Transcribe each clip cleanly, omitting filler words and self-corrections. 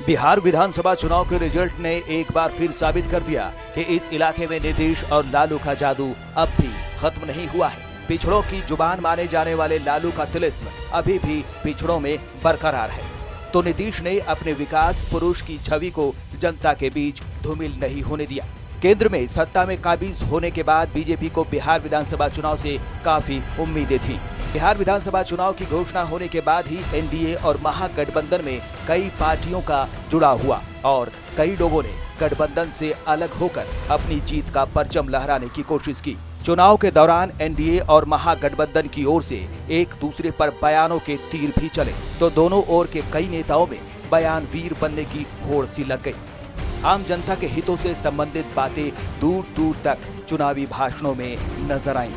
बिहार विधानसभा चुनाव के रिजल्ट ने एक बार फिर साबित कर दिया कि इस इलाके में नीतीश और लालू का जादू अब भी खत्म नहीं हुआ है। पिछड़ों की जुबान माने जाने वाले लालू का तिलिस्म अभी भी पिछड़ों में बरकरार है, तो नीतीश ने अपने विकास पुरुष की छवि को जनता के बीच धूमिल नहीं होने दिया। केंद्र में सत्ता में काबिज होने के बाद बीजेपी को बिहार विधानसभा चुनाव से काफी उम्मीदें थी। बिहार विधानसभा चुनाव की घोषणा होने के बाद ही एनडीए और महागठबंधन में कई पार्टियों का जुड़ाव हुआ और कई लोगों ने गठबंधन से अलग होकर अपनी जीत का परचम लहराने की कोशिश की। चुनाव के दौरान एनडीए और महागठबंधन की ओर से एक दूसरे पर बयानों के तीर भी चले, तो दोनों ओर के कई नेताओं में बयान वीर बनने की होड़ सी लग गई। आम जनता के हितों से संबंधित बातें दूर दूर तक चुनावी भाषणों में नजर आईं।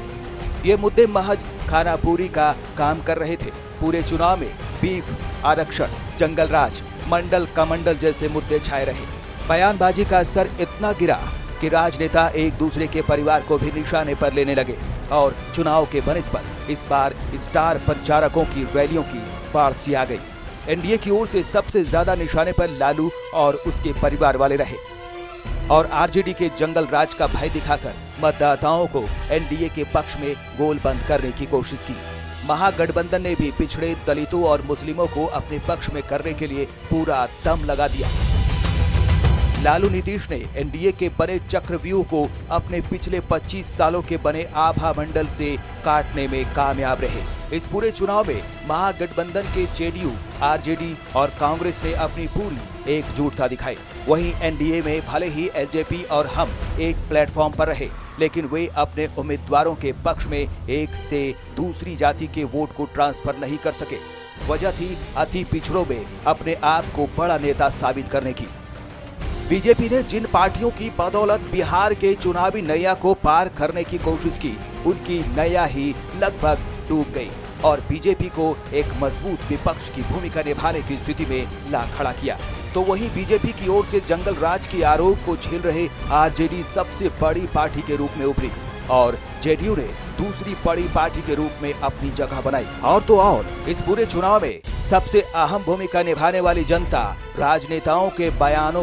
ये मुद्दे महज खानापूरी का काम कर रहे थे। पूरे चुनाव में बीफ, आरक्षण, जंगल राज, मंडल कमंडल जैसे मुद्दे छाए रहे। बयानबाजी का स्तर इतना गिरा कि राजनेता एक दूसरे के परिवार को भी निशाने पर लेने लगे और चुनाव के बनिस्पत इस बार स्टार प्रचारकों की रैलियों की बाढ़ सी आ गई। एनडीए की ओर से सबसे ज्यादा निशाने पर लालू और उसके परिवार वाले रहे और आरजेडी के जंगल राज का भय दिखाकर मतदाताओं को एनडीए के पक्ष में गोल बंद करने की कोशिश की। महागठबंधन ने भी पिछड़े दलितों और मुस्लिमों को अपने पक्ष में करने के लिए पूरा दम लगा दिया। लालू नीतीश ने एनडीए के बने चक्रव्यूह को अपने पिछले 25 सालों के बने आभा मंडल से काटने में कामयाब रहे। इस पूरे चुनाव में महागठबंधन के जेडीयू, आरजेडी और कांग्रेस ने अपनी पूरी एकजुटता दिखाई। वहीं एनडीए में भले ही एलजेपी और हम एक प्लेटफॉर्म पर रहे, लेकिन वे अपने उम्मीदवारों के पक्ष में एक से दूसरी जाति के वोट को ट्रांसफर नहीं कर सके। वजह थी अति पिछड़ों में अपने आप को बड़ा नेता साबित करने की। बीजेपी ने जिन पार्टियों की बदौलत बिहार के चुनावी नैया को पार करने की कोशिश की, उनकी नैया ही लगभग डूब गई और बीजेपी को एक मजबूत विपक्ष की भूमिका निभाने की स्थिति में ला खड़ा किया। तो वहीं बीजेपी की ओर से जंगल राज के आरोप को झेल रहे आरजेडी सबसे बड़ी पार्टी के रूप में उभरी और जेडीयू ने दूसरी बड़ी पार्टी के रूप में अपनी जगह बनाई। और तो और इस पूरे चुनाव में सबसे अहम भूमिका निभाने वाली जनता राजनेताओं के बयानों